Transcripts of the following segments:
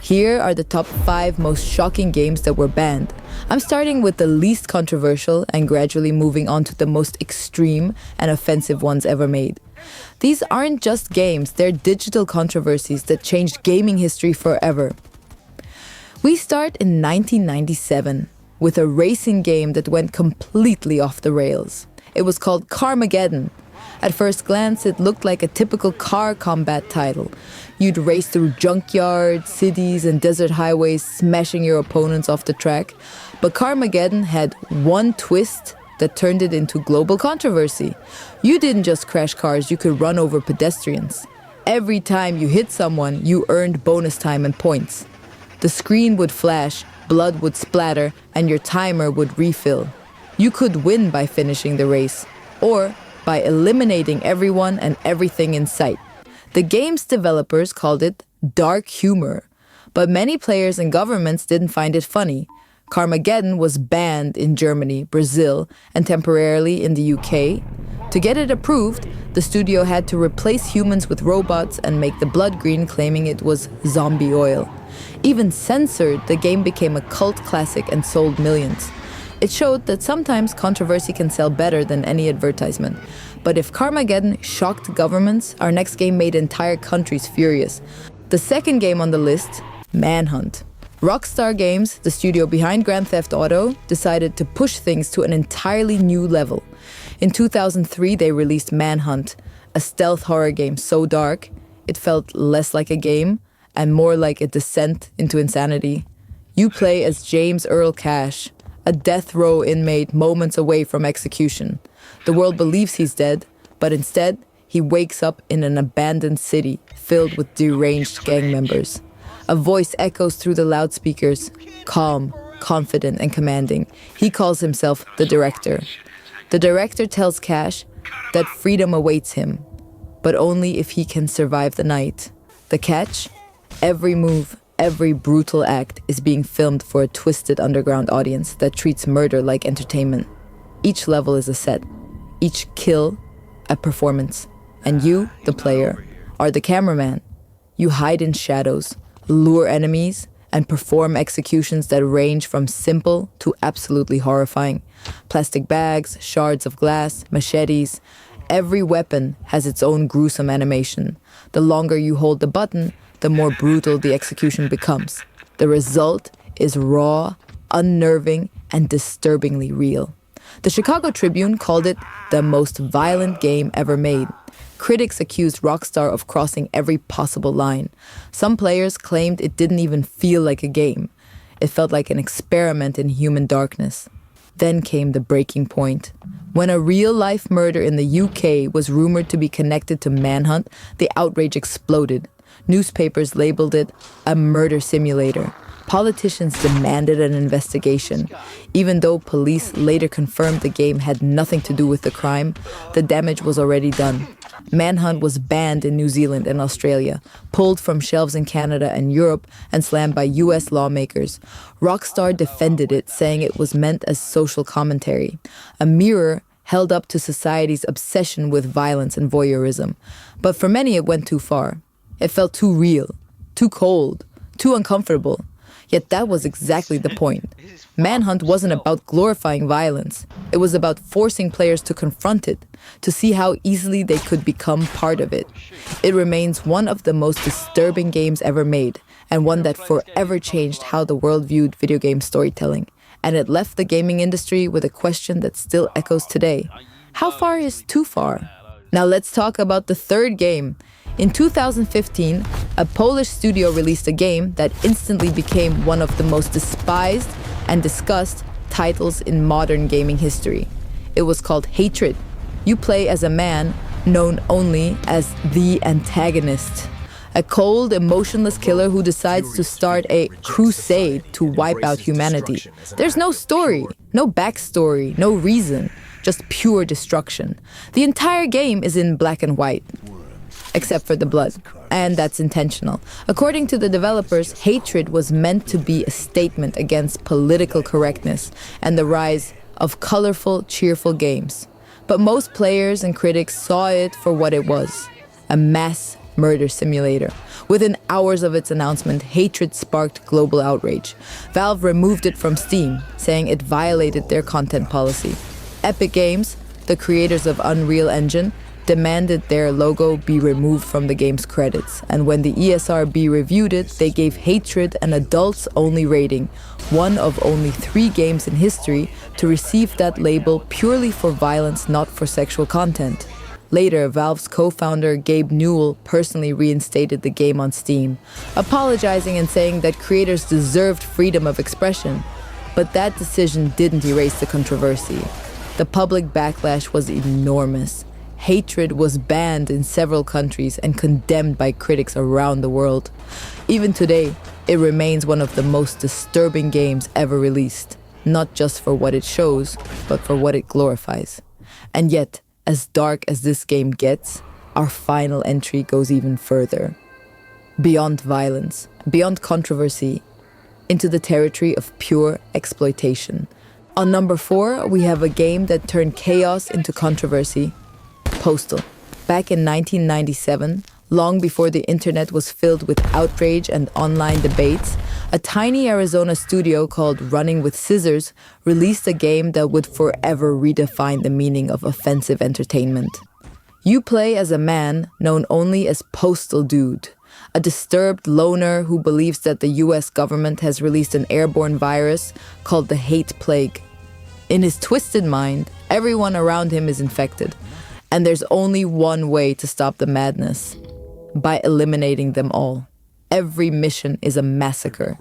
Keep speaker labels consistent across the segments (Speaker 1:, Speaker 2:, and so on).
Speaker 1: Here are the top 5 most shocking games that were banned. I'm starting with the least controversial and gradually moving on to the most extreme and offensive ones ever made. These aren't just games, they're digital controversies that changed gaming history forever. We start in 1997 with a racing game that went completely off the rails. It was called Carmageddon. At first glance, it looked like a typical car combat title. You'd race through junkyards, cities, and desert highways, smashing your opponents off the track. But Carmageddon had one twist that turned it into global controversy. You didn't just crash cars, you could run over pedestrians. Every time you hit someone, you earned bonus time and points. The screen would flash, blood would splatter, and your timer would refill. You could win by finishing the race, or by eliminating everyone and everything in sight. The game's developers called it dark humor, but many players and governments didn't find it funny. Carmageddon was banned in Germany, Brazil, and temporarily in the UK. To get it approved, the studio had to replace humans with robots and make the blood green, claiming it was zombie oil. Even censored, the game became a cult classic and sold millions. It showed that sometimes controversy can sell better than any advertisement. But if Carmageddon shocked governments, our next game made entire countries furious. The second game on the list, Manhunt. Rockstar Games, the studio behind Grand Theft Auto, decided to push things to an entirely new level. In 2003, they released Manhunt, a stealth horror game so dark, it felt less like a game and more like a descent into insanity. You play as James Earl Cash, a death row inmate moments away from execution. The world believes he's dead, but instead, he wakes up in an abandoned city filled with deranged gang members. A voice echoes through the loudspeakers, calm, confident, and commanding. He calls himself the director. The director tells Cash that freedom awaits him, but only if he can survive the night. The catch? Every move, every brutal act is being filmed for a twisted underground audience that treats murder like entertainment. Each level is a set, each kill a performance, and you, the player, are the cameraman. You hide in shadows, lure enemies, and perform executions that range from simple to absolutely horrifying. Plastic bags, shards of glass, machetes. Every weapon has its own gruesome animation. The longer you hold the button, the more brutal the execution becomes. The result is raw, unnerving, and disturbingly real. The Chicago Tribune called it the most violent game ever made. Critics accused Rockstar of crossing every possible line. Some players claimed it didn't even feel like a game. It felt like an experiment in human darkness. Then came the breaking point. When a real-life murder in the UK was rumored to be connected to Manhunt, the outrage exploded. Newspapers labeled it a murder simulator. Politicians demanded an investigation. Even though police later confirmed the game had nothing to do with the crime, the damage was already done. Manhunt was banned in New Zealand and Australia, pulled from shelves in Canada and Europe, and slammed by US lawmakers. Rockstar defended it, saying it was meant as social commentary, a mirror held up to society's obsession with violence and voyeurism. But for many, it went too far. It felt too real, too cold, too uncomfortable. Yet that was exactly the point. Manhunt wasn't about glorifying violence. It was about forcing players to confront it, to see how easily they could become part of it. It remains one of the most disturbing games ever made, and one that forever changed how the world viewed video game storytelling. And it left the gaming industry with a question that still echoes today. How far is too far? Now let's talk about the third game. In 2015, a Polish studio released a game that instantly became one of the most despised and discussed titles in modern gaming history. It was called Hatred. You play as a man known only as the antagonist, a cold, emotionless killer who decides to start a crusade to wipe out humanity. There's no story, no backstory, no reason, just pure destruction. The entire game is in black and white, except for the blood. And that's intentional. According to the developers, Hatred was meant to be a statement against political correctness and the rise of colorful, cheerful games. But most players and critics saw it for what it was, a mass murder simulator. Within hours of its announcement, hatred sparked global outrage. Valve removed it from Steam, saying it violated their content policy. Epic Games, the creators of Unreal Engine, demanded their logo be removed from the game's credits. And when the ESRB reviewed it, they gave Hatred an adults-only rating, one of only 3 games in history to receive that label purely for violence, not for sexual content. Later, Valve's co-founder Gabe Newell personally reinstated the game on Steam, apologizing and saying that creators deserved freedom of expression. But that decision didn't erase the controversy. The public backlash was enormous. Hatred was banned in several countries and condemned by critics around the world. Even today, it remains one of the most disturbing games ever released, not just for what it shows, but for what it glorifies. And yet, as dark as this game gets, our final entry goes even further. Beyond violence, beyond controversy, into the territory of pure exploitation. On number 4, we have a game that turned chaos into controversy. Postal. Back in 1997, long before the internet was filled with outrage and online debates, a tiny Arizona studio called Running with Scissors released a game that would forever redefine the meaning of offensive entertainment. You play as a man known only as Postal Dude, a disturbed loner who believes that the US government has released an airborne virus called the hate plague. In his twisted mind, everyone around him is infected. And there's only one way to stop the madness: by eliminating them all. Every mission is a massacre.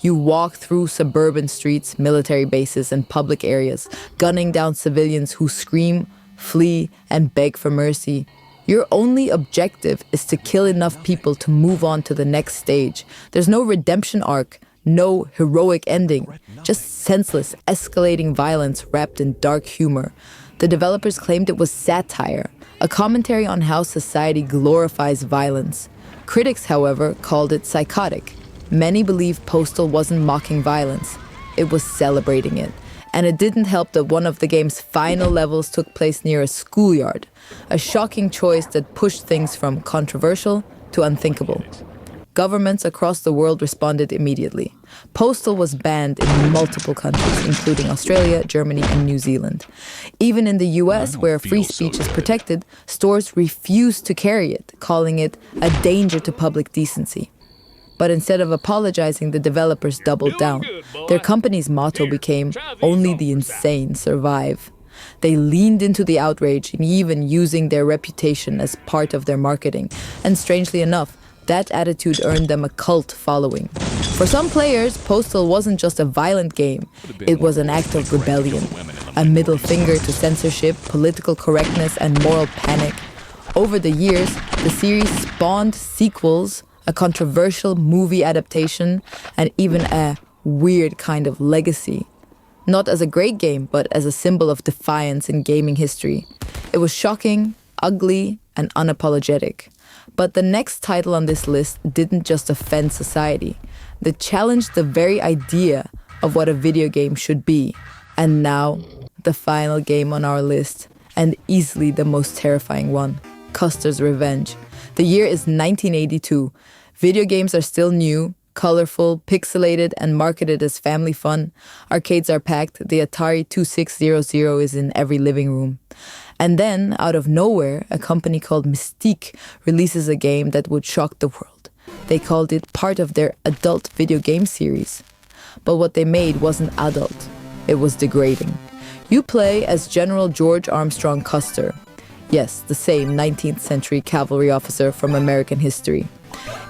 Speaker 1: You walk through suburban streets, military bases, and public areas, gunning down civilians who scream, flee, and beg for mercy. Your only objective is to kill enough people to move on to the next stage. There's no redemption arc, no heroic ending, just senseless, escalating violence wrapped in dark humor. The developers claimed it was satire, a commentary on how society glorifies violence. Critics, however, called it psychotic. Many believe Postal wasn't mocking violence, it was celebrating it. And it didn't help that one of the game's final levels took place near a schoolyard, a shocking choice that pushed things from controversial to unthinkable. Governments across the world responded immediately. Postal was banned in multiple countries, including Australia, Germany, and New Zealand. Even in the US, where free speech is protected, stores refused to carry it, calling it a danger to public decency. But instead of apologizing, the developers doubled down. Their company's motto became, "Only the insane survive." They leaned into the outrage, even using their reputation as part of their marketing. And strangely enough, that attitude earned them a cult following. For some players, Postal wasn't just a violent game. It was an act of rebellion, a middle finger to censorship, political correctness, and moral panic. Over the years, the series spawned sequels, a controversial movie adaptation, and even a weird kind of legacy. Not as a great game, but as a symbol of defiance in gaming history. It was shocking, ugly, and unapologetic. But the next title on this list didn't just offend society. They challenged the very idea of what a video game should be. And now, the final game on our list, and easily the most terrifying one, Custer's Revenge. The year is 1982. Video games are still new, colorful, pixelated, and marketed as family fun. Arcades are packed. The Atari 2600 is in every living room. And then, out of nowhere, a company called Mystique releases a game that would shock the world. They called it part of their adult video game series. But what they made wasn't adult. It was degrading. You play as General George Armstrong Custer. Yes, the same 19th century cavalry officer from American history.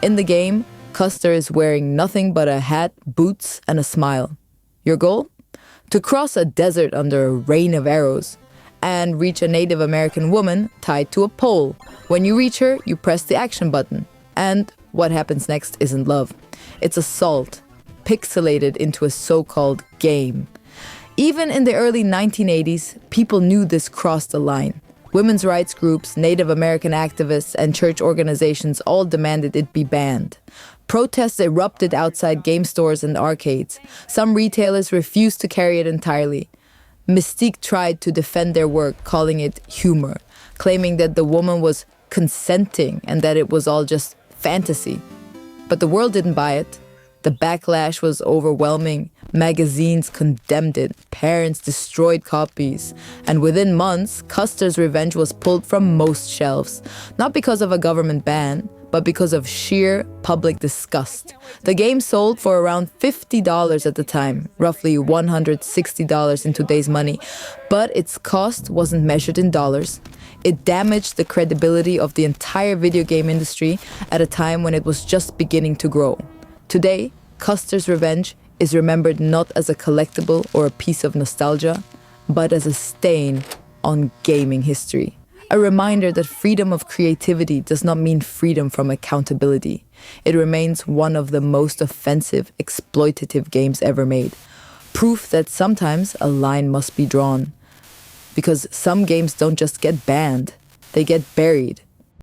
Speaker 1: In the game, Custer is wearing nothing but a hat, boots, and a smile. Your goal? To cross a desert under a rain of arrows and reach a Native American woman tied to a pole. When you reach her, you press the action button. And what happens next isn't love. It's assault, pixelated into a so-called game. Even in the early 1980s, people knew this crossed the line. Women's rights groups, Native American activists, and church organizations all demanded it be banned. Protests erupted outside game stores and arcades. Some retailers refused to carry it entirely. Mystique tried to defend their work, calling it humor, claiming that the woman was consenting and that it was all just fantasy. But the world didn't buy it. The backlash was overwhelming. Magazines condemned it. Parents destroyed copies. And within months, Custer's Revenge was pulled from most shelves. Not because of a government ban, but because of sheer public disgust. The game sold for around $50 at the time, roughly $160 in today's money. But its cost wasn't measured in dollars. It damaged the credibility of the entire video game industry at a time when it was just beginning to grow. Today, Custer's Revenge is remembered not as a collectible or a piece of nostalgia, but as a stain on gaming history. A reminder that freedom of creativity does not mean freedom from accountability. It remains one of the most offensive, exploitative games ever made. Proof that sometimes a line must be drawn. Because some games don't just get banned, they get buried.